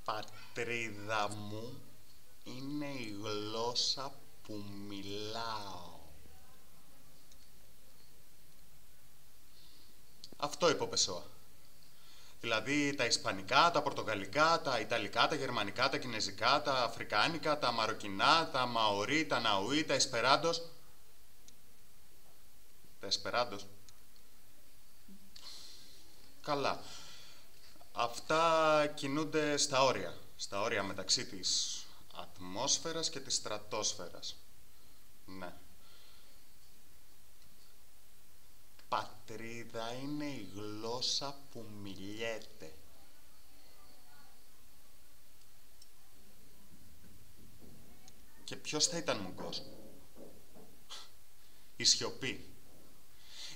Πατρίδα μου είναι η γλώσσα που μιλάω. Αυτό είπε ο Πεσόα. Δηλαδή τα ισπανικά, τα πορτογαλικά, τα ιταλικά, τα γερμανικά, τα κινεζικά, τα αφρικάνικα, τα μαροκινά, τα μαωρί, τα ναουί, τα εσπεράντος. Τα εσπεράντος. Καλά. Αυτά κινούνται στα όρια. Στα όρια μεταξύ της ατμόσφαιρας και της στρατόσφαιρας. Ναι. Πατρίδα είναι η γλώσσα που μιλιέται. Και ποιος θα ήταν μουγκός? Η σιωπή.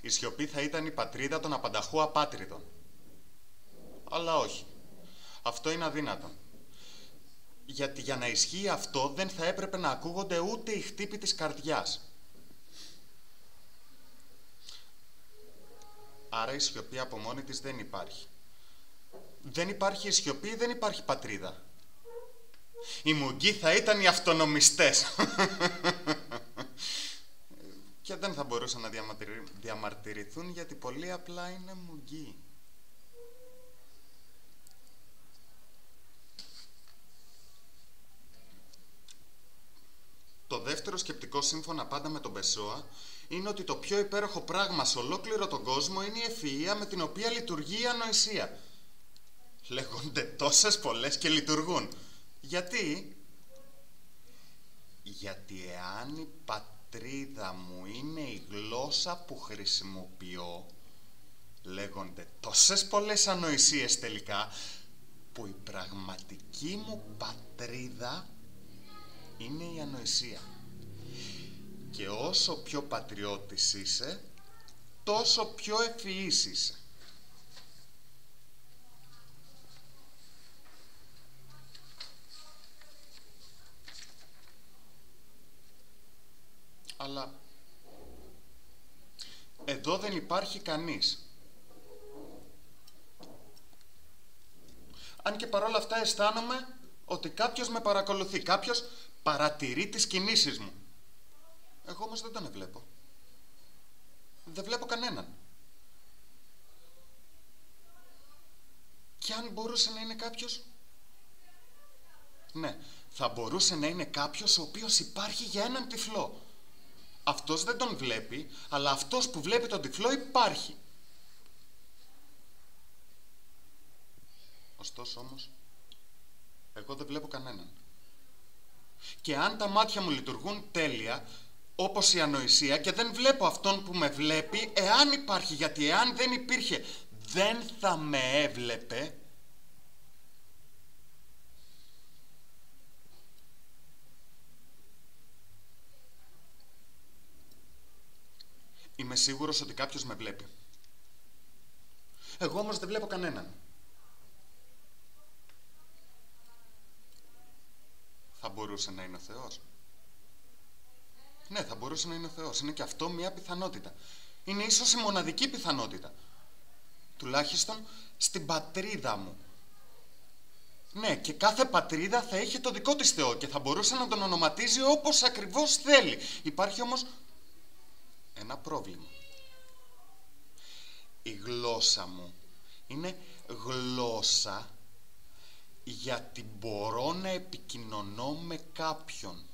Η σιωπή θα ήταν η πατρίδα των απανταχού απάτριδων. Αλλά όχι. Αυτό είναι αδύνατον. Γιατί για να ισχύει αυτό δεν θα έπρεπε να ακούγονται ούτε οι χτύποι της καρδιάς. Άρα η σιωπή από μόνη της δεν υπάρχει. Δεν υπάρχει η σιωπή, δεν υπάρχει πατρίδα. Οι μουγκοί θα ήταν οι αυτονομιστές. Και δεν θα μπορούσαν να διαμαρτυρηθούν γιατί πολύ απλά είναι μουγκοί. Το δεύτερο σκεπτικό σύμφωνα πάντα με τον Πεσόα είναι ότι το πιο υπέροχο πράγμα σε ολόκληρο τον κόσμο είναι η ευφυΐα με την οποία λειτουργεί η ανοησία. Λέγονται τόσες πολλές και λειτουργούν. Γιατί? Γιατί εάν η πατρίδα μου είναι η γλώσσα που χρησιμοποιώ, λέγονται τόσες πολλές ανοησίες τελικά, που η πραγματική μου πατρίδα είναι η ανοησία. Και όσο πιο πατριώτης είσαι, τόσο πιο ευφυής είσαι. Αλλά εδώ δεν υπάρχει κανείς. Αν και παρόλα αυτά αισθάνομαι ότι κάποιος με παρακολουθεί, κάποιος παρατηρεί τις κινήσεις μου. Εγώ όμως δεν τον βλέπω. Δεν βλέπω κανέναν. Και αν μπορούσε να είναι κάποιος? Ναι, θα μπορούσε να είναι κάποιος ο οποίος υπάρχει για έναν τυφλό. Αυτός δεν τον βλέπει, αλλά αυτός που βλέπει τον τυφλό υπάρχει. Ωστόσο όμως, εγώ δεν βλέπω κανέναν. Και αν τα μάτια μου λειτουργούν τέλεια, όπως η ανοησία, και δεν βλέπω αυτόν που με βλέπει, εάν υπάρχει, γιατί εάν δεν υπήρχε, δεν θα με έβλεπε. Είμαι σίγουρος ότι κάποιος με βλέπει. Εγώ όμως δεν βλέπω κανέναν. Θα μπορούσε να είναι ο Θεός. Ναι, θα μπορούσε να είναι ο Θεός. Είναι και αυτό μια πιθανότητα. Είναι ίσως η μοναδική πιθανότητα. Τουλάχιστον στην πατρίδα μου. Ναι, και κάθε πατρίδα θα είχε το δικό της Θεό και θα μπορούσε να τον ονοματίζει όπως ακριβώς θέλει. Υπάρχει όμως ένα πρόβλημα. Η γλώσσα μου είναι γλώσσα γιατί μπορώ να επικοινωνώ με κάποιον.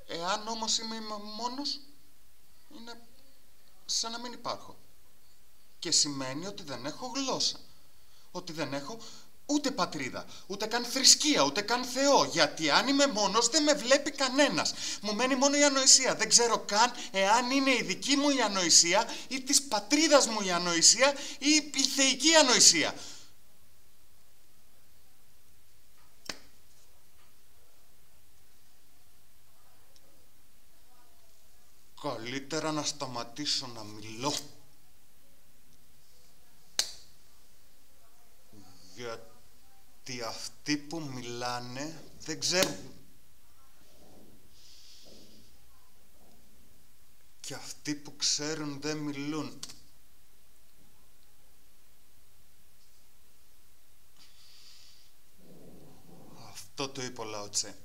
Εάν όμως είμαι μόνος, είναι σαν να μην υπάρχω. Και σημαίνει ότι δεν έχω γλώσσα. Ότι δεν έχω ούτε πατρίδα, ούτε καν θρησκεία, ούτε καν Θεό. Γιατί αν είμαι μόνος δεν με βλέπει κανένας. Μου μένει μόνο η ανοησία. Δεν ξέρω καν εάν είναι η δική μου η ανοησία ή της πατρίδας μου η ανοησία ή η θεϊκή ανοησία. Καλύτερα να σταματήσω να μιλώ. Γιατί αυτοί που μιλάνε δεν ξέρουν. Και αυτοί που ξέρουν δεν μιλούν. το είπε ο Λάο Τσε.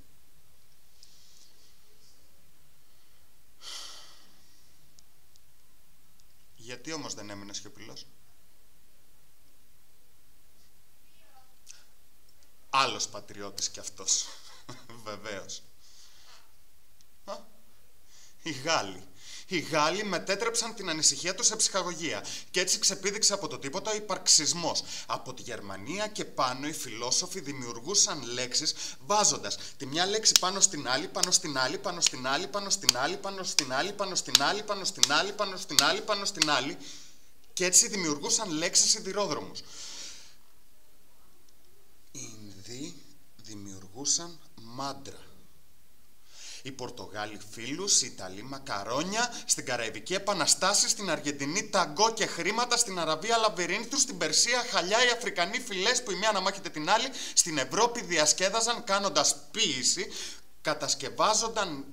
Γιατί όμως δεν έμεινε σιωπηλός? Άλλος πατριώτης κι αυτός. Βεβαίως. Οι Γάλλοι. Οι Γάλλοι μετέτρεψαν την ανησυχία τους σε ψυχαγωγία και έτσι ξεπήδηξε από το τίποτα ο υπαρξισμός. Από τη Γερμανία και πάνω οι φιλόσοφοι δημιουργούσαν λέξεις βάζοντας τη μια λέξη πάνω στην άλλη, πάνω στην άλλη, πάνω στην άλλη, πάνω στην άλλη, πάνω στην άλλη, πάνω στην άλλη, πάνω στην άλλη, πάνω στην άλλη, πάνω στην άλλη και έτσι δημιουργούσαν λέξεις σιδηρόδρομους. Οι Ινδοί δημιουργούσαν μάντρα. Οι Πορτογάλοι φίλους, οι Ιταλοί μακαρόνια, στην Καραϊβική επαναστάσεις, στην Αργεντινή ταγκό και χρήματα, στην Αραβία λαβυρίνθους, στην Περσία χαλιά, οι Αφρικανοί φυλές που η μία αναμάχεται την άλλη, στην Ευρώπη διασκέδαζαν κάνοντας ποίηση, κατασκευάζονταν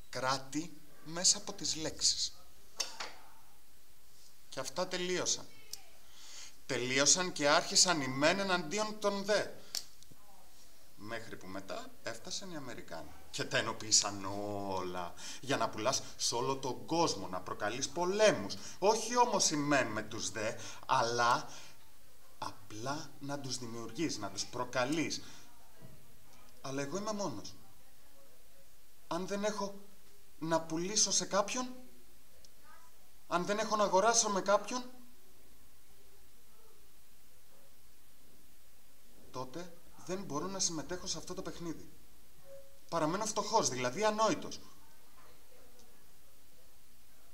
κράτη μέσα από τις λέξεις. Και αυτά τελείωσαν. Τελείωσαν και άρχισαν οι μεν εναντίον των δε. Μέχρι που μετά έφτασαν οι Αμερικάνοι και τα ενοποίησαν όλα για να πουλάς σε όλο τον κόσμο, να προκαλείς πολέμους. Όχι όμως οι μεν με τους δε, αλλά απλά να τους δημιουργείς, να τους προκαλείς. Αλλά εγώ είμαι μόνος. Αν δεν έχω να πουλήσω σε κάποιον, αν δεν έχω να αγοράσω με κάποιον, τότε δεν μπορώ να συμμετέχω σε αυτό το παιχνίδι. Παραμένω φτωχός, δηλαδή ανόητος.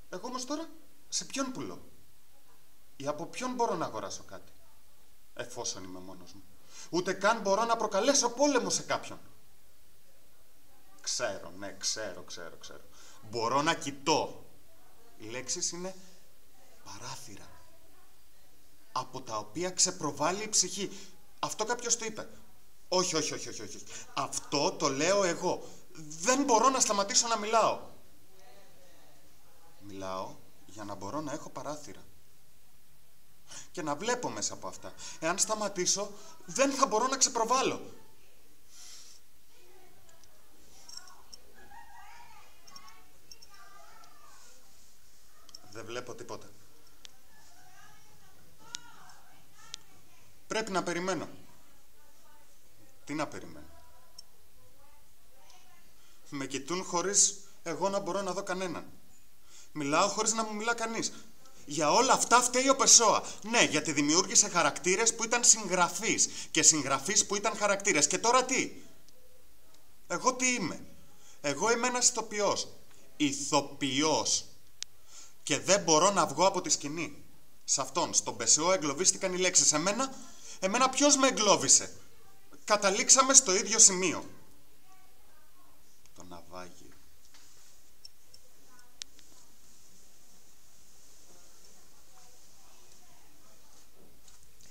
Εγώ όμως τώρα σε ποιον πουλώ? Ή από ποιον μπορώ να αγοράσω κάτι, εφόσον είμαι μόνος μου? Ούτε καν μπορώ να προκαλέσω πόλεμο σε κάποιον. Ξέρω, ναι, ξέρω. Μπορώ να κοιτώ. Οι λέξεις είναι παράθυρα, από τα οποία ξεπροβάλλει η ψυχή. Αυτό κάποιος το είπε. Όχι. Αυτό το λέω εγώ. Δεν μπορώ να σταματήσω να μιλάω. Μιλάω για να μπορώ να έχω παράθυρα. Και να βλέπω μέσα από αυτά. Εάν σταματήσω, δεν θα μπορώ να ξεπροβάλλω. Δεν βλέπω τίποτα. Πρέπει να περιμένω. Τι να περιμένω? Με κοιτούν χωρίς εγώ να μπορώ να δω κανέναν. Μιλάω χωρίς να μου μιλά κανείς. Για όλα αυτά φταίει ο Πεσόα. Ναι, γιατί δημιούργησε χαρακτήρες που ήταν συγγραφείς και συγγραφείς που ήταν χαρακτήρες. Και τώρα τι? Εγώ τι είμαι? Εγώ είμαι ένας ηθοποιός. Ηθοποιός. Και δεν μπορώ να βγω από τη σκηνή. Σε αυτόν, στον Πεσόα εγκλωβίστηκαν οι λέξεις. Εμένα ποιος με εγκλώβησε? Καταλήξαμε στο ίδιο σημείο. Το ναυάγιο.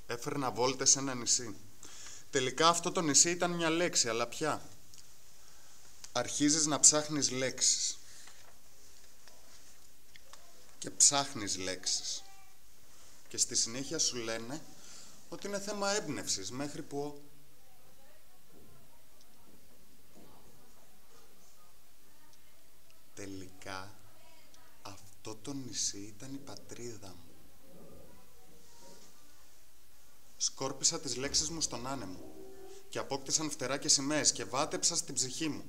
Έφερνα βόλτες σε ένα νησί. Τελικά αυτό το νησί ήταν μια λέξη, αλλά πια. Αρχίζεις να ψάχνεις λέξεις. Και ψάχνεις λέξεις. Και στη συνέχεια σου λένε ότι είναι θέμα έμπνευσης, μέχρι που τελικά αυτό το νησί ήταν η πατρίδα μου. Σκόρπισα τις λέξεις μου στον άνεμο και απόκτησαν φτερά και σημαίες και βάτεψα στην ψυχή μου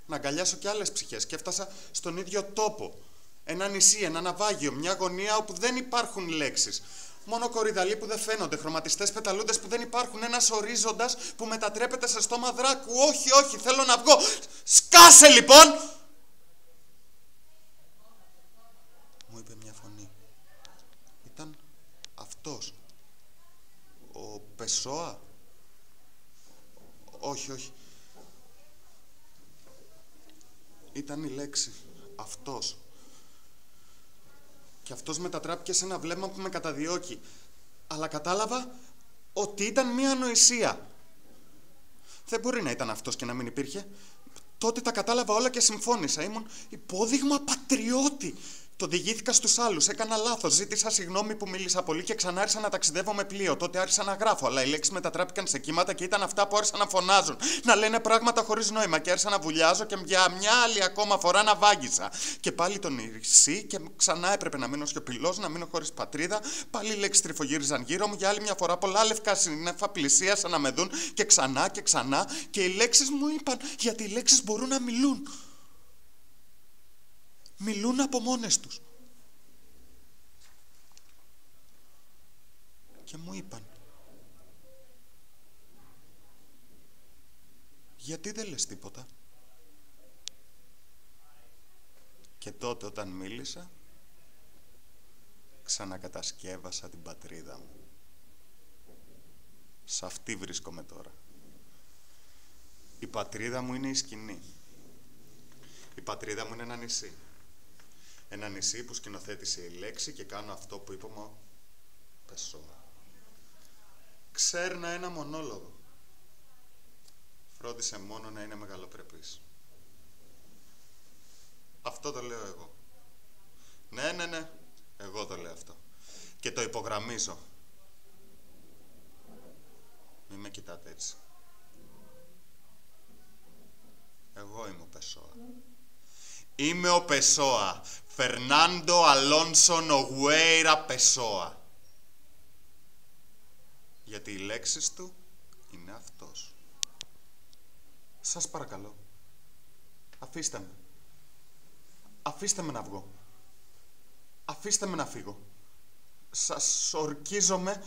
να αγκαλιάσω και άλλες ψυχές και έφτασα στον ίδιο τόπο. Ένα νησί, ένα ναυάγιο, μια γωνία όπου δεν υπάρχουν λέξεις. Μόνο κορυδαλοί που δεν φαίνονται, χρωματιστές πεταλούντες που δεν υπάρχουν, ένας ορίζοντας που μετατρέπεται σε στόμα δράκου. Όχι, θέλω να βγω. Σκάσε λοιπόν! Μου είπε μια φωνή. Ήταν αυτός. Ο Πεσόα. Όχι. Ήταν η λέξη. Αυτός. Και αυτός μετατράπηκε σε ένα βλέμμα που με καταδιώκει. Αλλά κατάλαβα ότι ήταν μία ανοησία. Δεν μπορεί να ήταν αυτός και να μην υπήρχε. Τότε τα κατάλαβα όλα και συμφώνησα. Ήμουν υπόδειγμα πατριώτη. Το διηγήθηκα στους άλλους, έκανα λάθος. Ζήτησα συγγνώμη που μίλησα πολύ και ξανά άρχισα να ταξιδεύω με πλοίο. Τότε άρχισα να γράφω, αλλά οι λέξεις μετατράπηκαν σε κύματα και ήταν αυτά που άρχισαν να φωνάζουν. Να λένε πράγματα χωρίς νόημα. Και άρχισα να βουλιάζω και για μια άλλη ακόμα φορά να βάγισα. Και πάλι το νησί και ξανά έπρεπε να μείνω σιωπηλός, να μείνω χωρίς πατρίδα. Πάλι οι λέξεις τριφογύριζαν γύρω μου. Για άλλη μια φορά πολλά λευκά σύννεφα πλησίασαν να με δουν και ξανά και ξανά. Και οι λέξεις μου είπαν, γιατί οι λέξεις μπορούν να μιλούν. Μιλούν από μόνες τους. Και μου είπαν, γιατί δεν λες τίποτα? Και τότε όταν μίλησα, ξανακατασκεύασα την πατρίδα μου. Σ' αυτή βρίσκομαι τώρα. Η πατρίδα μου είναι η σκηνή. Η πατρίδα μου είναι ένα νησί. Ένα νησί που σκηνοθέτησε η λέξη και κάνω αυτό που είπε ο Πεσσόα. Ξέρνα ένα μονόλογο. Φρόντισε μόνο να είναι μεγαλοπρεπής. Αυτό το λέω εγώ. Ναι. Εγώ το λέω αυτό. Και το υπογραμμίζω. Μη με κοιτάτε έτσι. Εγώ είμαι ο Πεσσόα. Είμαι ο Πεσσόα. Φερνάντο Αλόνσο Νογουέιρα Πεσσόα. Γιατί οι λέξεις του είναι αυτός. Σας παρακαλώ. Αφήστε με. Αφήστε με να βγω. Αφήστε με να φύγω. Σας ορκίζομαι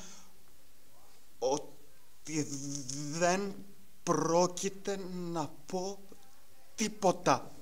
ότι δεν πρόκειται να πω τίποτα.